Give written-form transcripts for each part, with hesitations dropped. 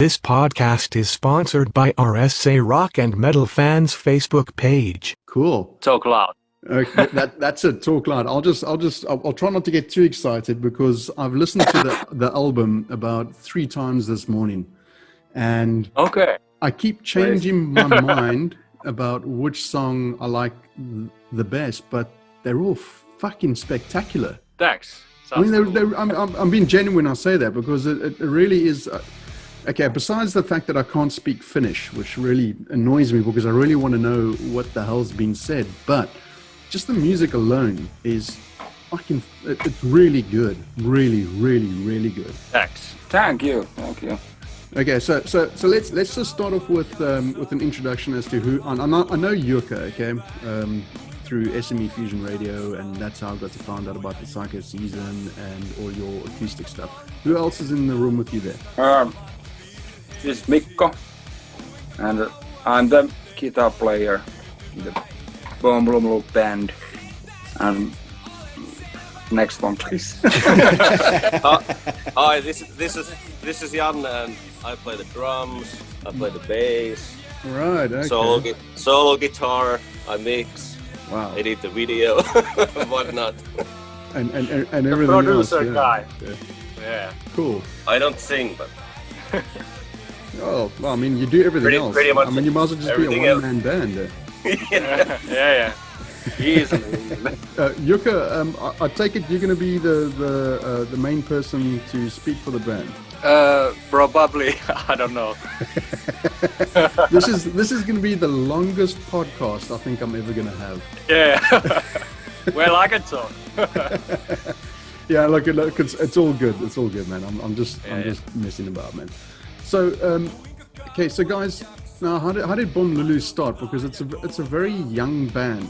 This podcast is sponsored by RSA Rock and Metal Fans Facebook page. Cool. Talk loud. Okay, that's it. Talk loud. I'll try not to get too excited because I've listened to the album about 3 times this morning, and okay, I keep changing my mind about which song I like the best, but they're all fucking spectacular. Thanks. I mean, I'm being genuine when I say that because it really is. Okay, besides the fact that I can't speak Finnish, which really annoys me because I really want to know what the hell's been said, but just the music alone is fucking, it's really good. Really, really, really good. Thanks. Thank you. Okay, so let's just start off with an introduction as to who. I know Jukka, okay, through SME Fusion Radio, and that's how I got to find out about the Psycho season and all your acoustic stuff. Who else is in the room with you there? This is Mikko, and I'm the guitar player in the BOM LULU band. And next one, please. Hi, this is Janne, and I play the drums. I play the bass. Right. Okay. Solo guitar. I mix. Wow. Edit the video, whatnot. And everything the producer else. guy. Yeah. Cool. I don't sing, but. Oh, well, I mean, you do everything else. Pretty much. I mean, you might as well just be a one-man band. Yeah. Easily. Jukka, I take it you're going to be the main person to speak for the band. Probably. I don't know. This is going to be the longest podcast I think I'm ever going to have. Yeah. Well, I can talk. Yeah, look, it's all good. It's all good, man. I'm just messing about, man. So, okay, so guys, now how did BOM LULU start? Because it's a very young band.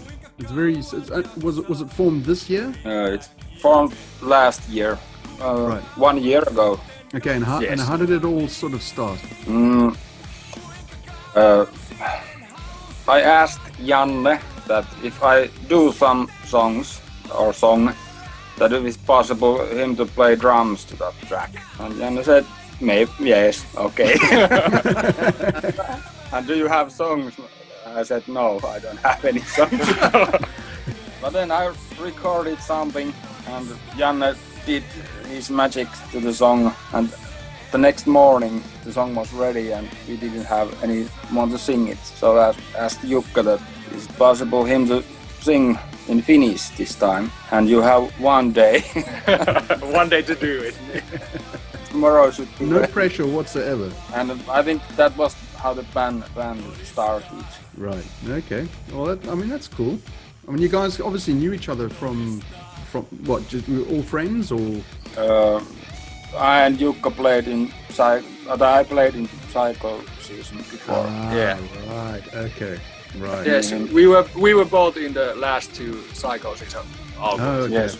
Was it formed this year? It's formed last year, right. 1 year ago. Okay, and how did it all sort of start? I asked Janne that if I do some songs or song, that it is possible him to play drums to that track. And Janne said, maybe, yes, okay. And do you have songs? I said, no, I don't have any songs. But then I recorded something, and Janne did his magic to the song, and the next morning the song was ready and we didn't have anyone to sing it. So I asked Jukka that is it possible him to sing in Finnish this time, and you have 1 day. 1 day to do it. Tomorrow should be No ready. pressure whatsoever. And I think that was how the band started. Right. Okay. Well, that's cool. I mean, you guys obviously knew each other from what? Just you were all friends, or? I and Jukka played in I played in Psycho season before. Yeah. Right. Okay. Right. Yes, we were both in the last 2 Psycho season albums. Oh, okay. Yes.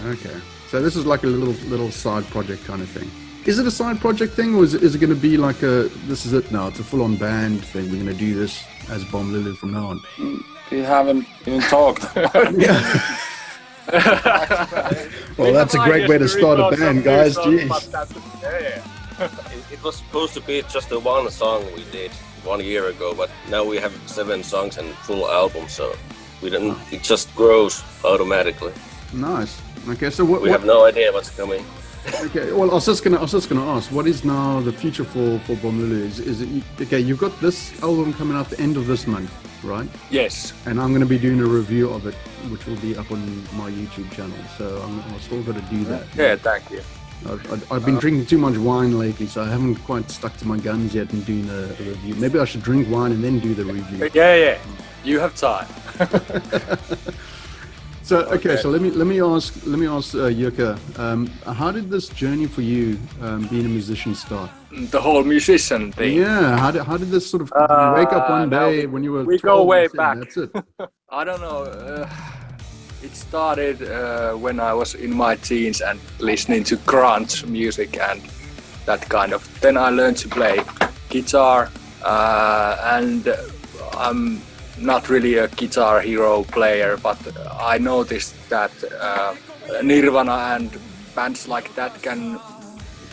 Okay. So this is like a little side project kind of thing. Is it a side project thing, or is it going to be like this is it now? It's a full-on band thing. We're going to do this as BOM LULU from now on. We haven't even talked about it. Well, that's a great way to start a band, guys. Jeez. It was supposed to be just the one song we did 1 year ago, but now we have 7 songs and full album, so it just grows automatically. Nice. Okay, so what? We have no idea what's coming. Okay, well, I was just gonna ask, what is now the future for BOM LULU? Is it okay? You've got this album coming out the end of this month, right? Yes. And I'm going to be doing a review of it, which will be up on my YouTube channel. So I'm still got to do that. Yeah, thank you. I've been drinking too much wine lately, so I haven't quite stuck to my guns yet in doing a review. Maybe I should drink wine and then do the review. Yeah. You have time. So okay, so let me ask Jukka, how did this journey for you, being a musician, start? The whole musician thing. Yeah, how did this sort of wake up one day when you were? We 12 go way and said, back. That's it. I don't know. It started when I was in my teens and listening to grunge music and that kind of. Then I learned to play guitar, and I'm not really a Guitar Hero player, but I noticed that Nirvana and bands like that can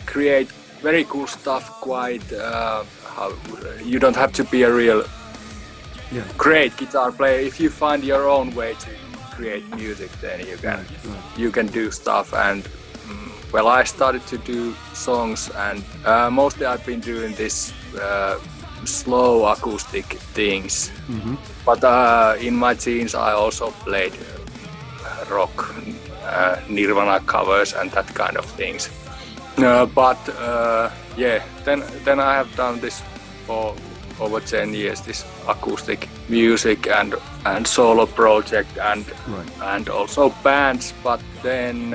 create very cool stuff. Quite you don't have to be a real great guitar player. If you find your own way to create music, then you can do stuff. And well, I started to do songs, and mostly I've been doing this slow acoustic things. But in my teens, I also played rock, Nirvana covers, and that kind of things. But then I have done this for over 10 years, this acoustic music and solo project and also bands. But then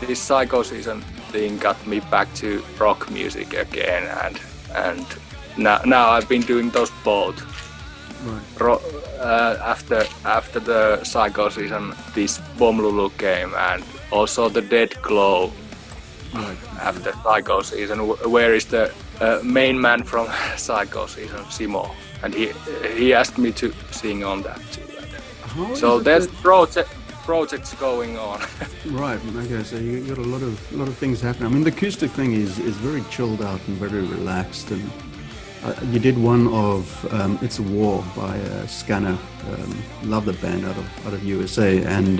this Psycho Season thing got me back to rock music again, and now I've been doing those both. After the Psycho Season, this BOM LULU came, and also the Dead Glow. After Psycho Season, where is the main man from Psycho Season, Simo, and he asked me to sing on that too. So there's projects going on. Right. Okay. So you got a lot of things happening. I mean, the acoustic thing is very chilled out and very relaxed. And you did one of "It's a War" by Scanner. Love the band out of USA, and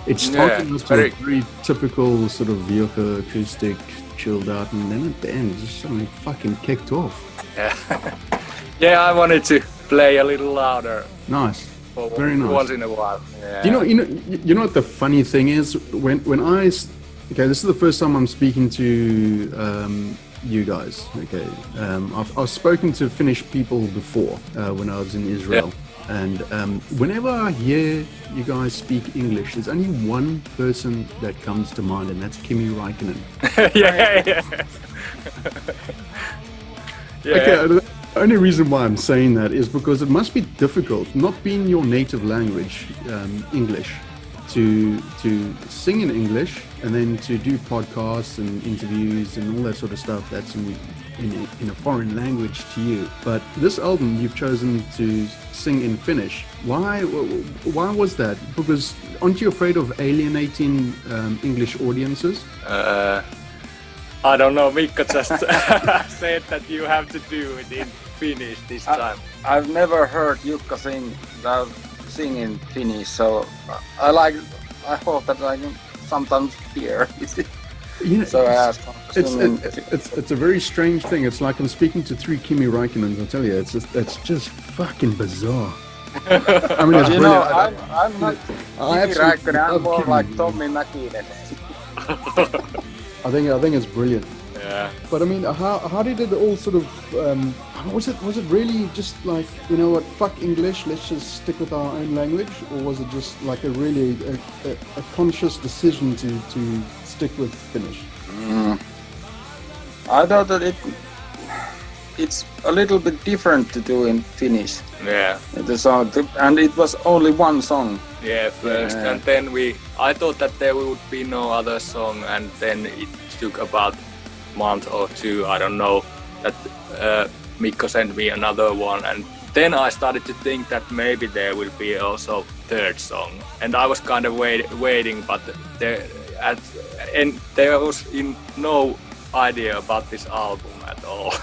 it's talking to a very typical sort of vehicle acoustic, chilled out, and then at the end, just suddenly fucking kicked off. Yeah, I wanted to play a little louder. Nice. Very nice. Once in a while. Yeah. You know what the funny thing is? When I this is the first time I'm speaking to you guys. Okay, I've spoken to Finnish people before when I was in Israel. Yeah. And whenever I hear you guys speak English, there's only one person that comes to mind, and that's Kimi Räikkönen. Yeah. Okay, the only reason why I'm saying that is because it must be difficult, not being your native language, English, to sing in English and then to do podcasts and interviews and all that sort of stuff that's in a foreign language to you. But this album you've chosen to sing in Finnish. Why was that? Because aren't you afraid of alienating English audiences? I don't know, Mikko just said that you have to do it in Finnish this time. I've never heard Jukka sing in Finnish, so I hope that I can sometimes hear. So I asked. It's a very strange thing. It's like I'm speaking to three Kimi Räikkönens. I tell you, it's just fucking bizarre. I mean, it's brilliant. I'm not Kimi Räikkönen. I'm more like Tommi Mäkinen. I think it's brilliant. Yeah. But I mean, how did it all sort of? Was it really just like, you know what? Fuck English. Let's just stick with our own language, or was it just like a conscious decision to stick with Finnish? I thought that it's a little bit different to do in Finnish. Yeah. The song, and it was only one song. Yeah, first, and then I thought that there would be no other song, and then it took about a month or two, I don't know, that Mikko sent me another one, and then I started to think that maybe there will be also third song, and I was kind of waiting, but there was no idea about this album at all.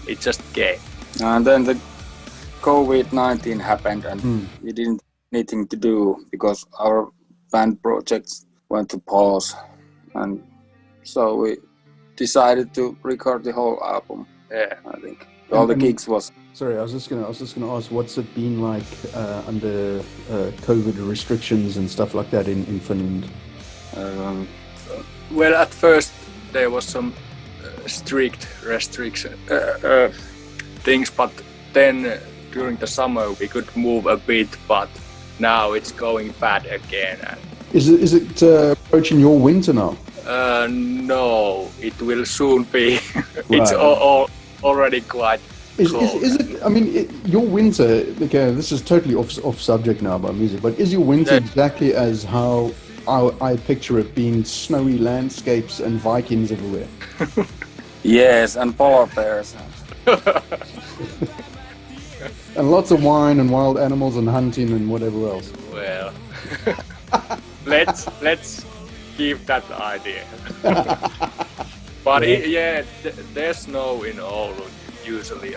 It just came. And then the COVID-19 happened, and we didn't anything to do because our band projects went to pause, and so we decided to record the whole album. Yeah, I think all the gigs was. Sorry, I was just gonna ask, what's it been like under COVID restrictions and stuff like that in Finland? Well, at first there was some strict restriction things, but then during the summer we could move a bit, but now it's going bad again. Is it approaching your winter now? No, it will soon be. Right. It's already quite cold. Is it? I mean, your winter. Okay, this is totally off subject now about music, but is your winter exactly as how I picture it, being snowy landscapes and Vikings everywhere? Yes, and polar bears. And lots of wine and wild animals and hunting and whatever else. Well, let's keep that idea. But there's snow in Oulu usually.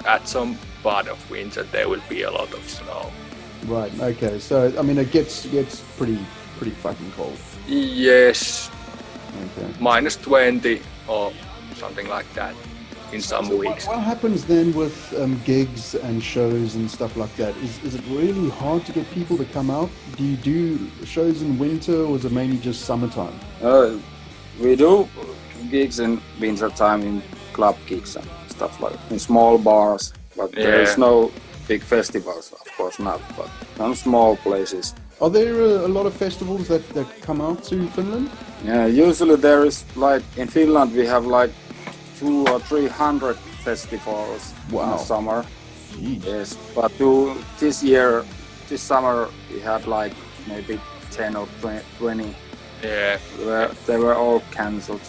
At some part of winter there will be a lot of snow. Right. Okay. So I mean, it gets pretty fucking cold. Yes. Okay. -20 or something like that in some weeks. What happens then with gigs and shows and stuff like that? Is it really hard to get people to come out? Do you do shows in winter, or is it mainly just summertime? We do gigs in winter time in club gigs and stuff like in small bars, but there's no big festivals, of course not, but some small places. Are there a lot of festivals that come out to Finland? Yeah, usually there is, like in Finland we have like 200 or 300 festivals in the summer. Jeez. Yes, but this summer we had like maybe 10 or 20. Yeah. They were all cancelled.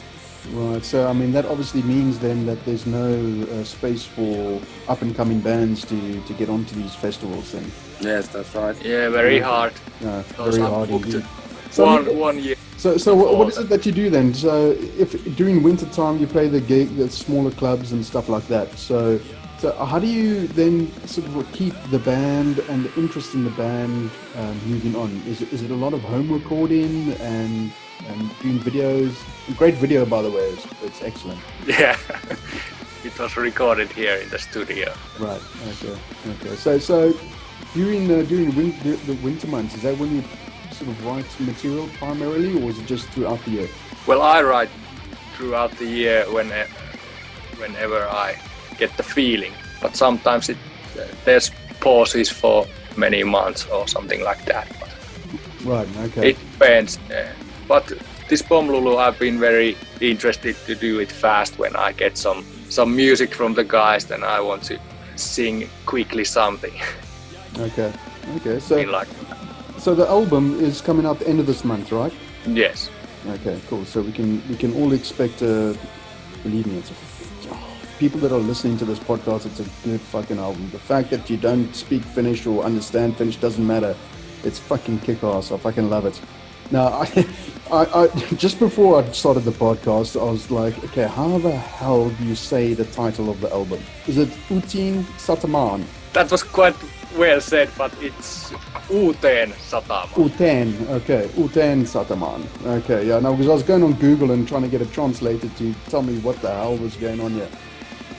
Right, so I mean that obviously means then that there's no space for up and coming bands to get onto these festivals then. Yes, that's right. Yeah, very hard. No, Those very are hard booked indeed. one year. So what is it that you do then? So if during winter time you play the smaller clubs and stuff like that. So how do you then sort of keep the band and the interest in the band moving on? Is it a lot of home recording and doing videos? Great video, by the way. It's excellent. Yeah. It was recorded here in the studio. Right. Okay. So during the winter months, is that when you sort of write material primarily, or is it just throughout the year? Well, I write throughout the year whenever I get the feeling, but sometimes there's pauses for many months or something like that. But right. Okay. it depends. But this BOM LULU, I've been very interested to do it fast. When I get some music from the guys, then I want to sing quickly something. Okay. So the album is coming out the end of this month, right? Yes. Okay, cool. So we can all expect, believe me, people that are listening to this podcast, it's a good fucking album. The fact that you don't speak Finnish or understand Finnish doesn't matter. It's fucking kick-ass. I fucking love it. Now, I just before I started the podcast, I was like, okay, how the hell do you say the title of the album? Is it Uuteen Satamaan? That was quite well said, but it's Uuteen Satamaan. Uuteen Satamaan. Okay, yeah, no, because I was going on Google and trying to get it translated to tell me what the hell was going on here.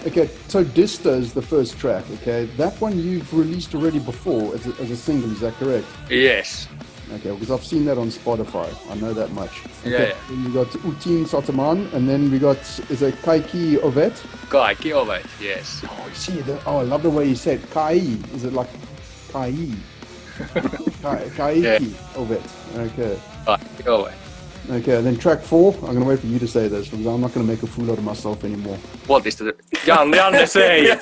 Okay, so Dista is the first track, okay? That one you've released already before as a single, is that correct? Yes. Okay, because I've seen that on Spotify. I know that much. Okay, Yeah. Then we got Uuteen Satamaan, and then we got, is it Kaikki Ovet? Kaikki ovet, yes. Oh, you see, I love the way you said Kai. Is it like Kai? Kaikki Ovet. Okay. Kaikki ovet. Okay, and then track 4, I'm going to wait for you to say this, because I'm not going to make a fool out of myself anymore. What is the... Janne say it!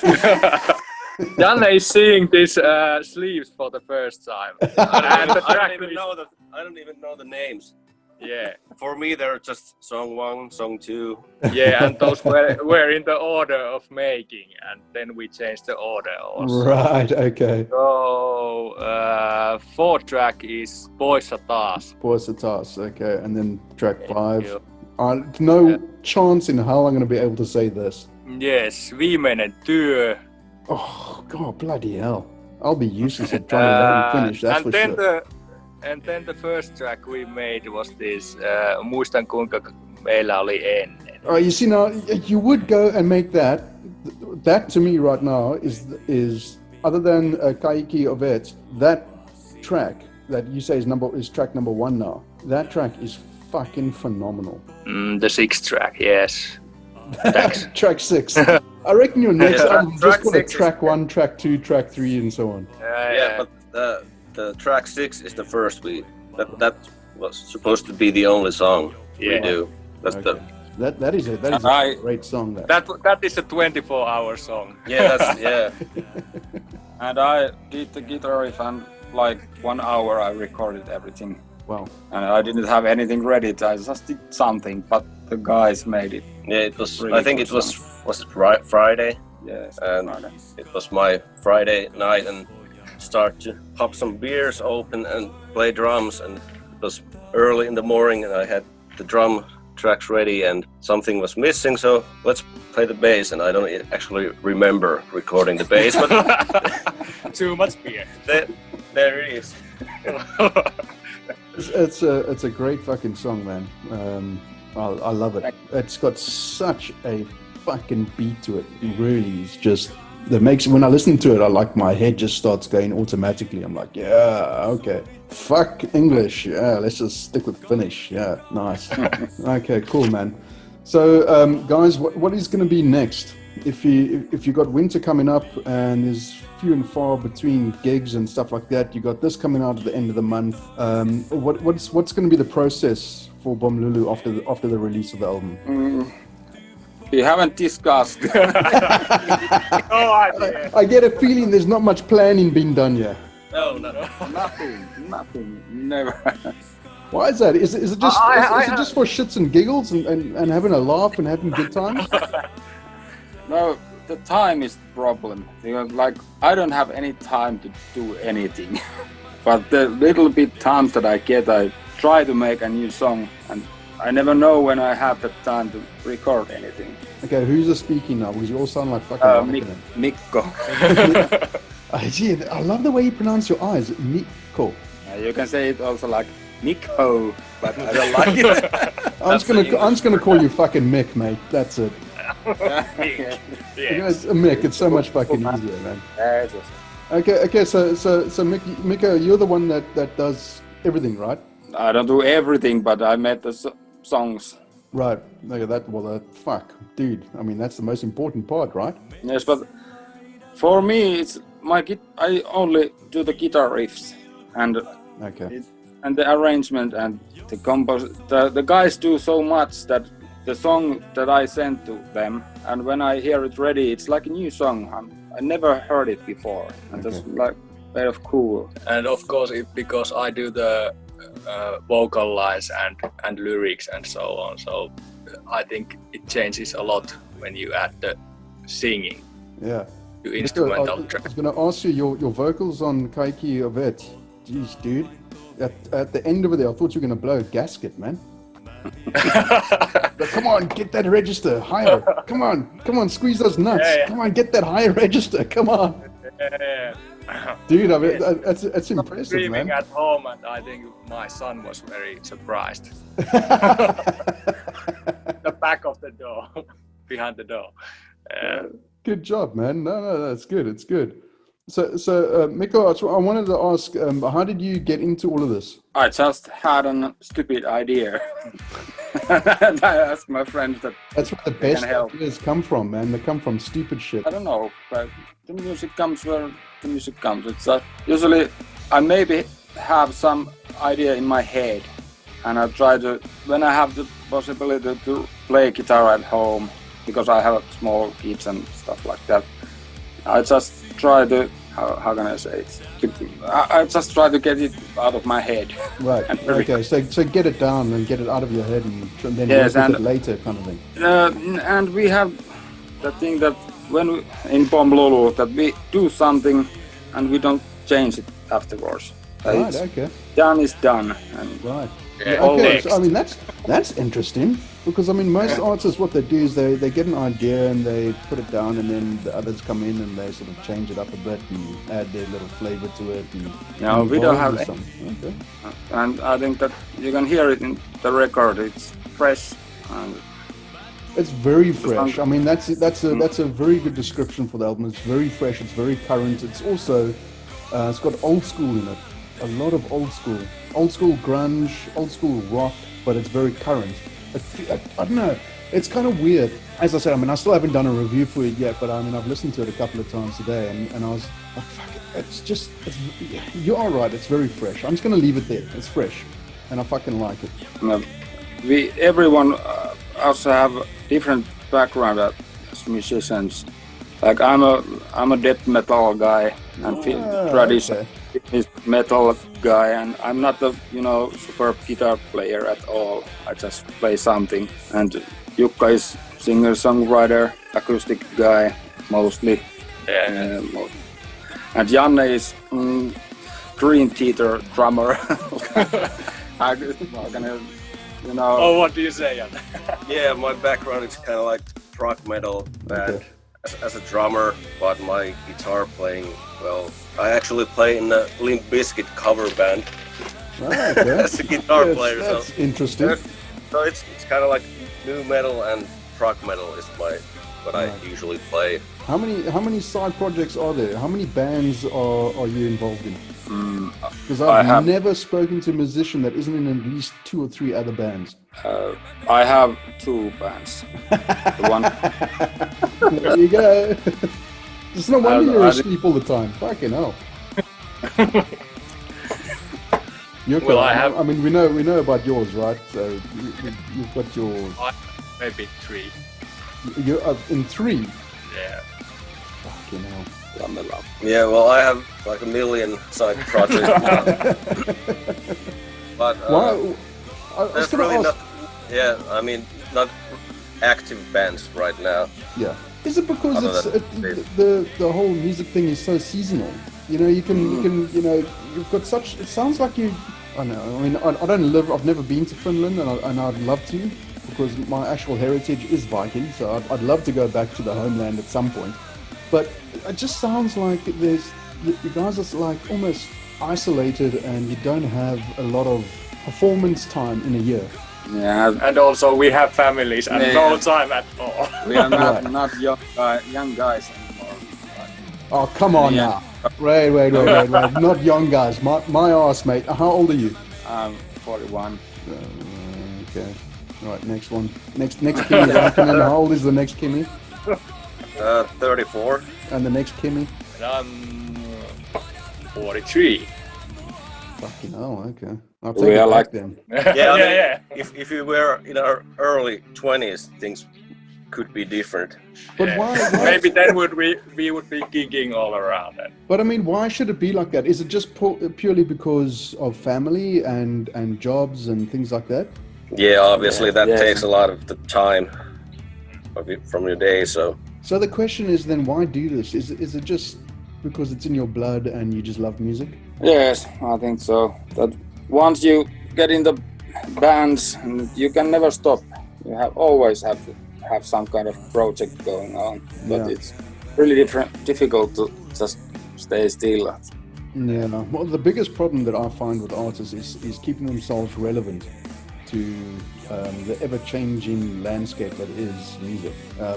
Janne is seeing these sleeves for the first time. I don't even know the names. Yeah. For me, they're just song 1, song 2. Yeah, and those were in the order of making, and then we changed the order also. Right, okay. So, 4th track is Poissa taas. Poissa taas, okay, and then track 5. you. No chance in hell I'm going to be able to say this. Yes, viimeinen työ. Oh, God, bloody hell. I'll be useless at trying to learn Finnish, that's for sure. And then the first track we made was this, muistan kuinka meillä oli ennen. You see now, you would go and make that. That to me right now is other than Kaikki Ovet, that track that you say is track number 1 now. That track is fucking phenomenal. The 6th track, yes. Track 6. I reckon your next album just call it six track 1, track 2, track 3, and so on. Yeah, but the track 6 is the first that was supposed to be the only song we do. That's okay. That is a great song. That is a 24-hour song. yeah. And I did the guitar riff, and like 1 hour I recorded everything. Wow. And I didn't have anything ready. I just did something, but the guys made it. Yeah, it was. Really I think it was Friday. Yes. And Friday. it was my Friday night, and start to pop some beers open and play drums. And it was early in the morning, and I had the drum tracks ready and something was missing, so let's play the bass. And I don't actually remember recording the bass, but Too much beer. there it is. It's a great fucking song, man. I love it. It's got such a fucking beat to it. It really is just that makes when I listen to it, I like my head just starts going automatically. I'm like, yeah, okay, fuck English, yeah, let's just stick with Finnish. Yeah, nice. Okay, cool, man. So, guys, what is going to be next? If you got winter coming up and there's few and far between gigs and stuff like that, you got this coming out at the end of the month. What's going to be the process for BOM LULU after the release of the album? We haven't discussed. I get a feeling there's not much planning being done yet. No. Nothing, never. Why is that? Is it just is it just for shits and giggles and having a laugh and having good times? No, the time is the problem. Because, like, I don't have any time to do anything. But the little bit times that I get, I try to make a new song, and I never know when I have the time to record anything. Okay, who's speaking now? Because you all sound like fucking Mikko. I love the way you pronounce your eyes. Mikko. You can say it also like Mikko, but I don't like it. I'm just gonna call you fucking Mick, mate. That's it. Yes. Mick, it's so much fucking easier, man. Okay. So Mikko, you're the one that does everything, right? I don't do everything, but I made the songs. Right. Okay. Fuck, dude. I mean, that's the most important part, right? Yes, but for me, it's I only do the guitar riffs and the arrangement and the compose. The guys do so much that the song that I send to them, and when I hear it ready, it's like a new song. I never heard it before, and that's like kind of cool. And of course, because I do the vocal lines and lyrics and so on, so I think it changes a lot when you add the singing to instrumental track. I was going to ask you your vocals on Kaiki Ovet. Jeez, dude. At the end of it, I thought you were going to blow a gasket, man. Come on, get that register higher. Come on, squeeze those nuts. Yeah. Come on, get that higher register. Come on. Yeah. Dude, I mean, that's impressive, Screaming man. at home, and I think my son was very surprised. The back of the door, behind the door. Good job, man. No, that's good. It's good. So Mikko, I wanted to ask, how did you get into all of this? I just had a stupid idea. And I asked my friends that. That's where the best ideas come from, man. They come from stupid shit. I don't know, but the music comes where the music comes. It's usually I maybe have some idea in my head, and I try to, when I have the possibility to play guitar at home, because I have small kids and stuff like that, I just try to, how can I say it? I just try to get it out of my head. Right. Okay. So get it down and get it out of your head, and then work with it later, kind of thing. And we have the thing that when we, in BOM LULU, that we do something and we don't change it afterwards. Right. Okay. Done is done. And right. Yeah, okay. So, I mean, that's interesting, because I mean, most artists, what they do is they get an idea and they put it down, and then the others come in and they sort of change it up a bit and add their little flavor to it. No, we don't have some. Okay. And I think that you can hear it in the record. It's fresh and it's very fresh. I mean, that's a very good description for the album. It's very fresh. It's very current. It's also it's got old school in it. A lot of old school grunge, old school rock, but it's very current. I don't know. It's kind of weird. As I said, I mean, I still haven't done a review for it yet, but I mean, I've listened to it a couple of times today, and I was like, fuck it. You are right. It's very fresh. I'm just gonna leave it there. It's fresh, and I fucking like it. Everyone also have a different background as musicians. Like I'm a death metal guy and traditional metal guy, and I'm not a super guitar player at all. I just play something. And Jukka is singer-songwriter, acoustic guy mostly. Yeah. And Janne is Dream Theater drummer. you know. Oh, what do you say, Jan? Yeah, my background is kind of like rock metal band as a drummer, but my guitar playing, well, I actually play in a Limp Bizkit cover band as a guitar player. That's so interesting. So it's kind of like new metal and rock metal is what I usually play. How many side projects are there? How many bands are you involved in? Because I've never spoken to a musician that isn't in at least 2 or 3 other bands. I have 2 bands. One. There you go. It's no wonder you're asleep all the time. Fucking hell. Well, I mean, we know about yours, right? So you've got your. Maybe 3. You're in 3. Yeah. Fucking hell. Yeah, well, I have like a million side projects. But Why? I was there's gonna really ask. I mean, not active bands right now. Yeah. Is it because Other the whole music thing is so seasonal? You know, you can you've got such. It sounds like you. I know. I mean, I don't live. I've never been to Finland, and I'd love to, because my actual heritage is Viking. So I'd love to go back to the homeland at some point. But it just sounds like you guys are like almost isolated, and you don't have a lot of performance time in a year. Yeah, And also we have families and no time at all. we are not young guys anymore. Oh, come on now. Wait. Not young guys. My ass, mate. How old are you? I'm 41. Okay. Right, next one. Next Kimi Räikkönen. How old is the next Kimi? 34. And the next Kimi? And I'm 43. Fucking hell, okay. I'll We take it are back like- then. Yeah, I mean, yeah. If we were in our early 20s, things could be different. But why? Maybe then we would be gigging all around then. But I mean, why should it be like that? Is it just purely because of family and jobs and things like that? Yeah, obviously that Yes. takes a lot of the time from your day, so. So the question is then, why do this? Is it just because it's in your blood and you just love music? Yes, I think so. That once you get in the bands, you can never stop. You always have to have some kind of project going on. But Yeah. it's really difficult to just stay still. Yeah. Well, the biggest problem that I find with artists is keeping themselves relevant to the ever-changing landscape that is music.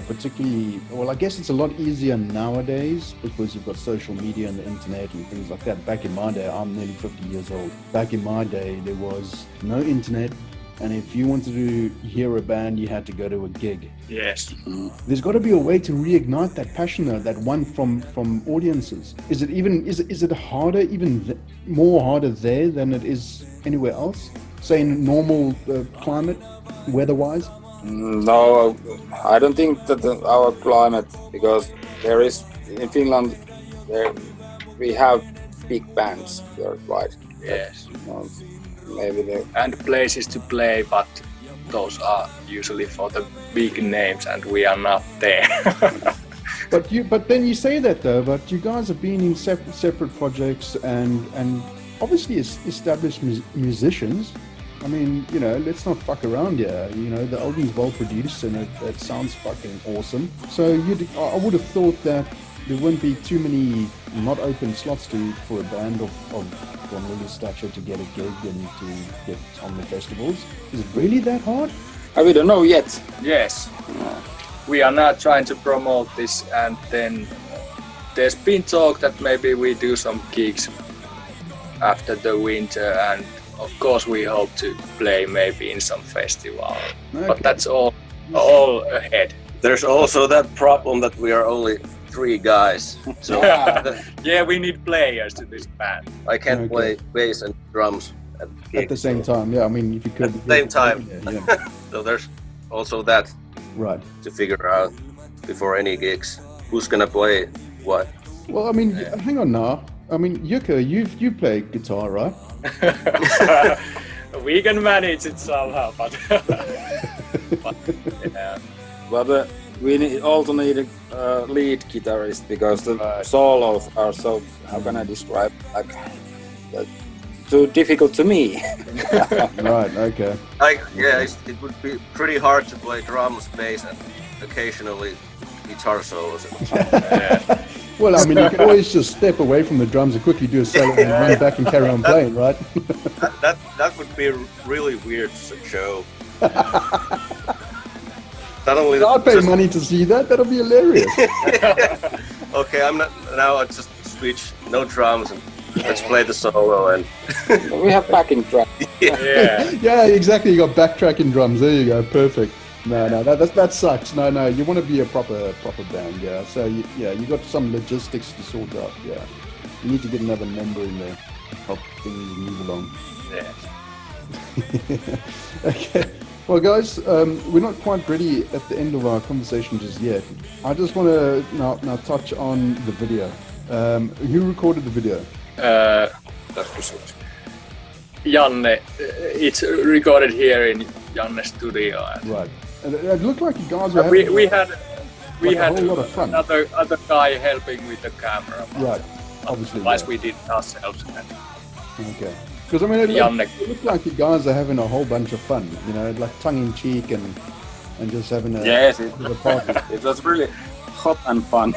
Particularly, well, I guess it's a lot easier nowadays because you've got social media and the internet and things like that. Back in my day, I'm nearly 50 years old. Back in my day, there was no internet, and if you wanted to hear a band, you had to go to a gig. Yes. There's got to be a way to reignite that passion, though, that one from audiences. Is it harder, even more harder there than it is anywhere else? Say in normal climate, weather-wise? No, I don't think that our climate, because there is in Finland, we have big bands worldwide. Yes. Maybe they. And places to play, but those are usually for the big names, and we are not there. But then you say that though. But you guys have been in separate projects and obviously established musicians. I mean, you know, let's not fuck around here. You know, the album's well produced and it sounds fucking awesome. So I would have thought that there wouldn't be too many not open slots for a band of BOM LULU stature to get a gig and to get on the festivals. Is it really that hard? We don't know yet. Yes. We are not trying to promote this, and then there's been talk that maybe we do some gigs after the winter, and of course we hope to play maybe in some festival. Okay. But that's all ahead. There's also that problem that we are only 3 guys. So Yeah, we need players to this band. I can't play bass and drums at gigs. At the same time, yeah. I mean, if you could. At the same time. Yeah. So there's also that Right. to figure out before any gigs. Who's gonna play what? Well, I mean, hang on now. I mean, Jukka, you play guitar, right? We can manage it somehow, but yeah. But we also need a lead guitarist, because the solos are so. How can I describe? Like too difficult to me. Right. Okay. It would be pretty hard to play drums, bass, and occasionally guitar solos. Well, I mean, you can always just step away from the drums and quickly do a solo and run back and carry on playing, right? that would be a really weird show. Not only I'll pay money to see that. That'll be hilarious. Okay, I'll just switch, no drums, and let's play the solo. And We have backing track. Yeah, exactly. You got backtracking drums. There you go. Perfect. No, that sucks. No, you want to be a proper band. Yeah. So you got some logistics to sort out. Yeah. You need to get another member in there. Help things move along. Yeah. Okay. Well, guys, we're not quite ready at the end of our conversation just yet. I just want to now touch on the video. Who recorded the video? Janne, it's recorded here in Janne's studio. Right. And it looked like you guys were We having had a whole lot of fun. another guy helping with the camera. Right. Obviously. Otherwise we did ourselves. Okay. Because I mean, it Janne. looked like you guys are having a whole bunch of fun. You know, like tongue in cheek and just having a Yes, a party. it was really hot and fun.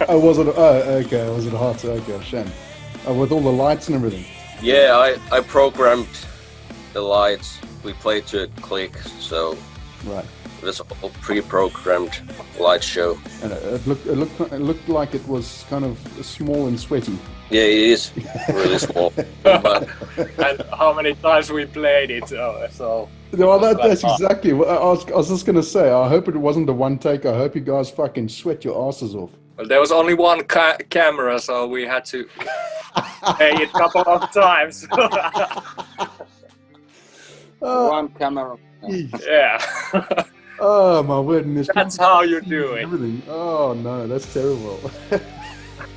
Oh, was it? Oh, okay. Was it hot? Okay, shame. With all the lights and everything. yeah, I programmed the lights. We played to a click, so Right. it was a pre-programmed light show. And it looked like it was kind of small and sweaty. Yeah, it is really small. But And how many times we played it, so Well, that's exactly what I was just gonna say. I hope it wasn't the one take. I hope you guys fucking sweat your asses off. well, there was only one camera, so we had to play it a couple of times. One camera. Yeah. Oh my word! And That's how you do it. Everything. Oh no, that's terrible.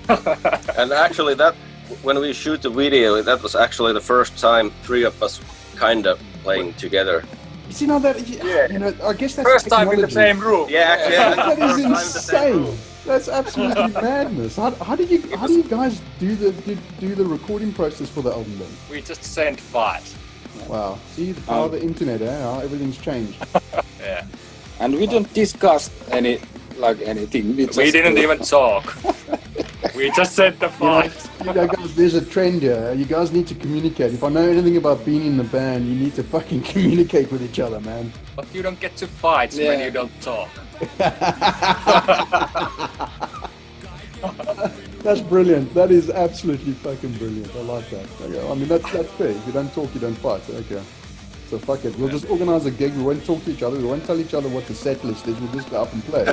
and actually, that when we shoot the video, that was actually the first time three of us kind of playing together. You see, now that you know, I guess that's First time in the technology. same room. Yeah, That is first time in the same insane. room. That's absolutely madness. How do you guys do the recording process for the album then? We just sent files. Wow. See the power of the internet, How everything's changed. Yeah. And we don't discuss anything. We didn't even talk. We just sent the files. You know, guys, there's a trend here. You guys need to communicate. If I know anything about being in the band, you need to fucking communicate with each other, man. But you don't get to fights when you don't talk. That's brilliant. That is absolutely fucking brilliant. I like that. Okay. I mean, that's fair. If you don't talk, you don't fight. Okay. So fuck it. We'll just organize a gig. We won't talk to each other. We won't tell each other what the set list is. We'll just go up and play.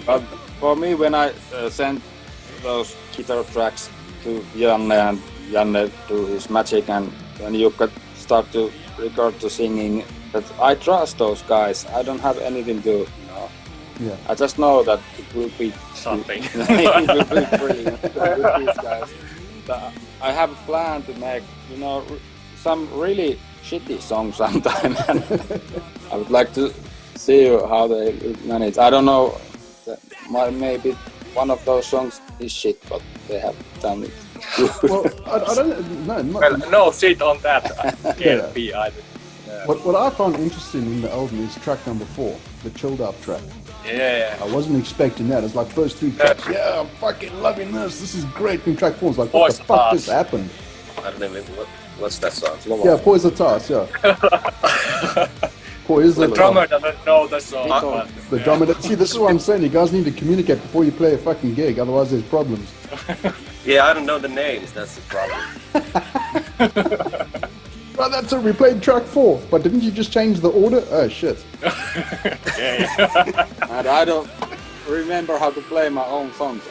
But for me, when I sent those guitar tracks to Janne and Janne do his magic and when Jukka start to record the singing, that I trust those guys. I don't have anything to, Yeah. I just know that it will be Something. it will be brilliant with these guys. I have a plan to make, some really shitty songs sometime. And I would like to see how they manage. I don't know. Maybe one of those songs is shit, but they have done it. Well, I don't know. Well, no shit on that. Can't be either. What I found interesting in the album is track number 4, the chilled out track. Yeah. I wasn't expecting that. It's like first 3 tracks. Yeah, I'm fucking loving this. This is great. And track 4 is like, what the fuck just happened? I don't even what's that song? Yeah, Poise the Task, yeah. Poise The drummer doesn't know the song. The drummer. See, this is what I'm saying. You guys need to communicate before you play a fucking gig. Otherwise, there's problems. Yeah, I don't know the names. That's the problem. Well, that's it. We played track 4, but didn't you just change the order? Oh shit. And I don't remember how to play my own songs.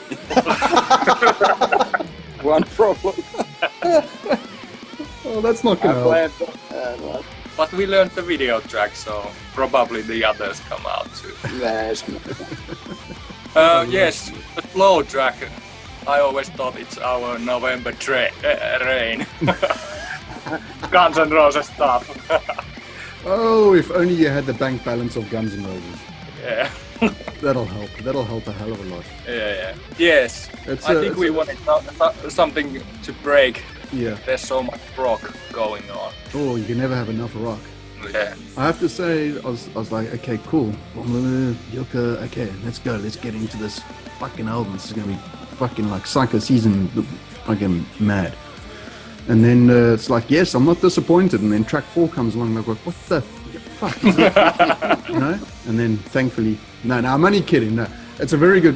One problem. Oh, that's not gonna help. But we learned the video track, so probably the others come out too. Yes, the flow track. I always thought it's our November Rain. Guns N' Roses stuff. Oh, if only you had the bank balance of Guns N' Roses. Yeah. That'll help. That'll help a hell of a lot. Yeah. Yes. I think we wanted something to break Yeah. There's so much rock going on. Oh, you can never have enough rock. Yeah. I have to say, I was like, okay, cool. BOM LULU, Jukka, okay, let's go. Let's get into this fucking album. This is going to be fucking like Psycho Season, fucking mad. And then it's like, yes, I'm not disappointed. And then track 4 comes along and I'm like, what the fuck is it? You know? And then thankfully, no, I'm only kidding. No, it's a very good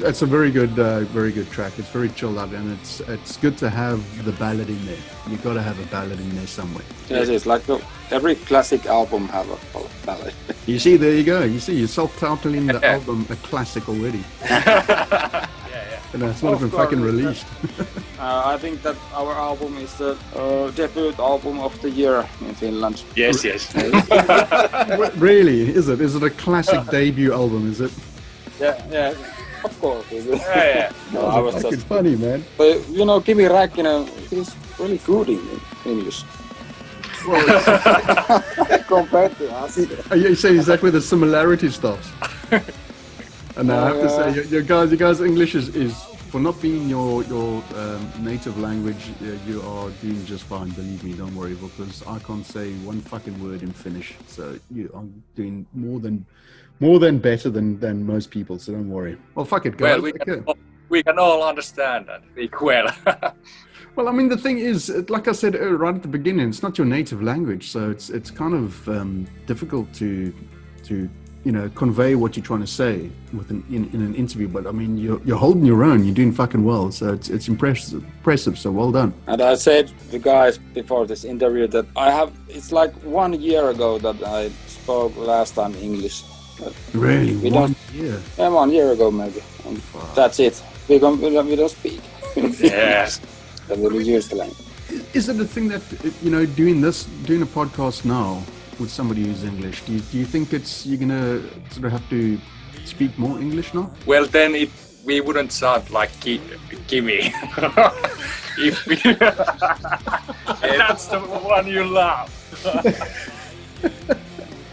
track. It's very chilled out, and it's good to have the ballad in there. You got to have a ballad in there somewhere. Yes, it's like every classic album have a ballad. You see, there you go. You see, you're self-titling the album a classic already. And it's not even fucking released. I think that our album is the debut album of the year in Finland. Yes. Really? Is it? Is it a classic debut album? Is it? Yeah, of course. Yeah. No, I was fucking just funny, man. But you know, Kimi Räikkönen, he's really good in English. Compared to us. Are you saying is that where the similarity stops? And I have to say, your guys' English is for not being your native language, you are doing just fine. Believe me, don't worry, because I can't say one fucking word in Finnish. So you are doing more than better than most people. So don't worry. Well, fuck it, guys. Well, we can all understand that well. Well, I mean, the thing is, like I said right at the beginning, it's not your native language, so it's kind of difficult to convey what you're trying to say in an interview. But I mean, you're holding your own. You're doing fucking well, so it's impressive. So well done. And I said to the guys before this interview that it's like 1 year ago that I spoke last time English. Really? We 1 year? Yeah, 1 year ago maybe. And that's it. We don't speak. Yes. That we use the language. Is it a thing that doing a podcast now with somebody who's English? Do you think you're gonna sort of have to speak more English now? Well, then we wouldn't sound like Kimi. If we that's the one you love.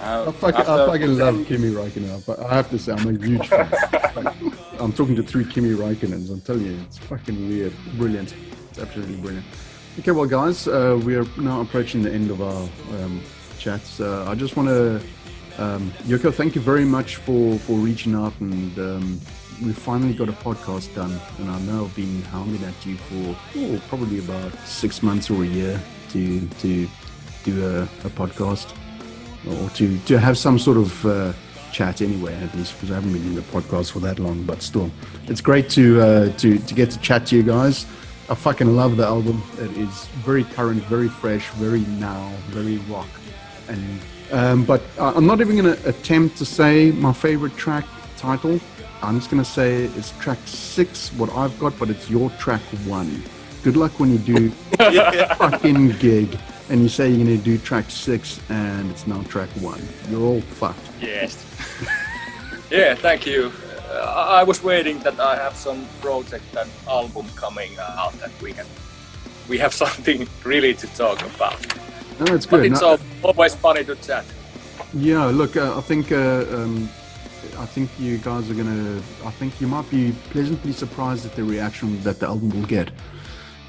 I fucking love Kimi Räikkönen, but I have to say I'm a huge fan. I'm talking to 3 Kimi Räikkönens. I'm telling you, it's fucking weird, brilliant. It's absolutely brilliant. Okay, well, guys, we are now approaching the end of our chats. I just want to, Jukka, thank you very much for reaching out, and we finally got a podcast done. And I know I've been hounding at you for probably about 6 months or a year to do a podcast, or to have some sort of chat anyway, at least, because I haven't been in the podcast for that long. But still, it's great to get to chat to you guys. I fucking love the album. It is very current, very fresh, very now, very rock. And but I'm not even going to attempt to say my favorite track title. I'm just going to say it's track 6, what I've got, but it's your track 1. Good luck when you do fucking gig and you say you're going to do track 6 and it's now track 1. You're all fucked. Yes. Yeah, thank you. I was waiting that I have some project and album coming out that we have something really to talk about. No, that's good. But it's always funny to chat. Yeah, look, I think you guys are gonna. I think you might be pleasantly surprised at the reaction that the album will get.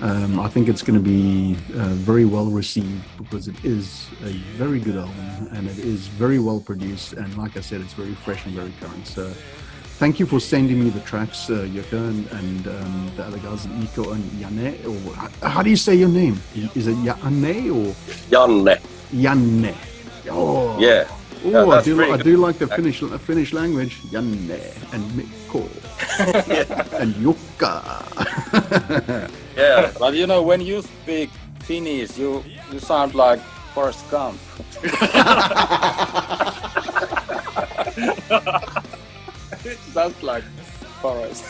I think it's going to be very well received because it is a very good album and it is very well produced. And like I said, it's very fresh and very current. So thank you for sending me the tracks, Jukka, and the other guys, Mikko and Janne. Or how do you say your name? Is it Janne or Janne. Janne? Oh, Yeah. Oh, I do like the Finnish language. Janne and Mikko and Jukka. Yeah. But you know, when you speak Finnish, you sound like Forrest Gump. It sounds like Forrest.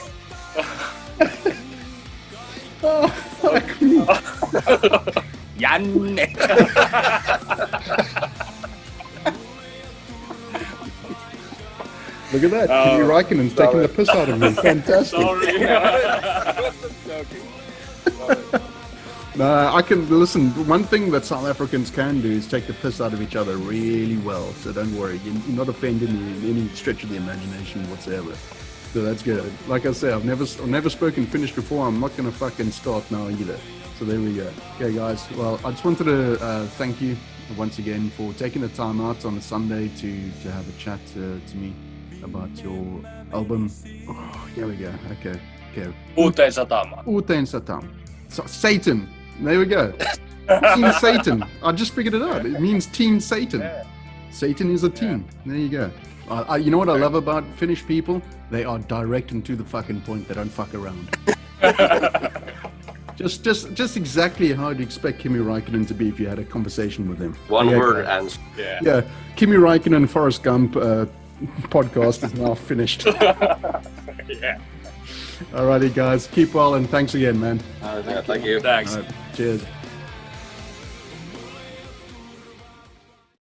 Oh, fuck me. Janne. Look at that. Kimi Räikkönen's taking the piss out of me. Fantastic. Sorry. No, I can listen. One thing that South Africans can do is take the piss out of each other really well. So don't worry, you're not offending me in any stretch of the imagination whatsoever. So that's good. Like I say, I've never spoken Finnish before. I'm not gonna fucking start now either. So there we go. Okay, guys. Well, I just wanted to thank you once again for taking the time out on a Sunday to have a chat to me about your album. Oh, here we go. Okay. Uuteen Satamaan. Uuteen Satamaan. Satan. There we go. Team Satan. I just figured it out. It means Team Satan. Satan is a team. There you go. You know what I love about Finnish people? They are direct and to the fucking point. They don't fuck around. just exactly how you'd expect Kimi Räikkönen to be if you had a conversation with him. One word answer. Yeah. Kimi Räikkönen Forrest Gump podcast is now finished. Yeah. Alrighty, guys. Keep well and thanks again, man. Thank you. Thanks. Cheers.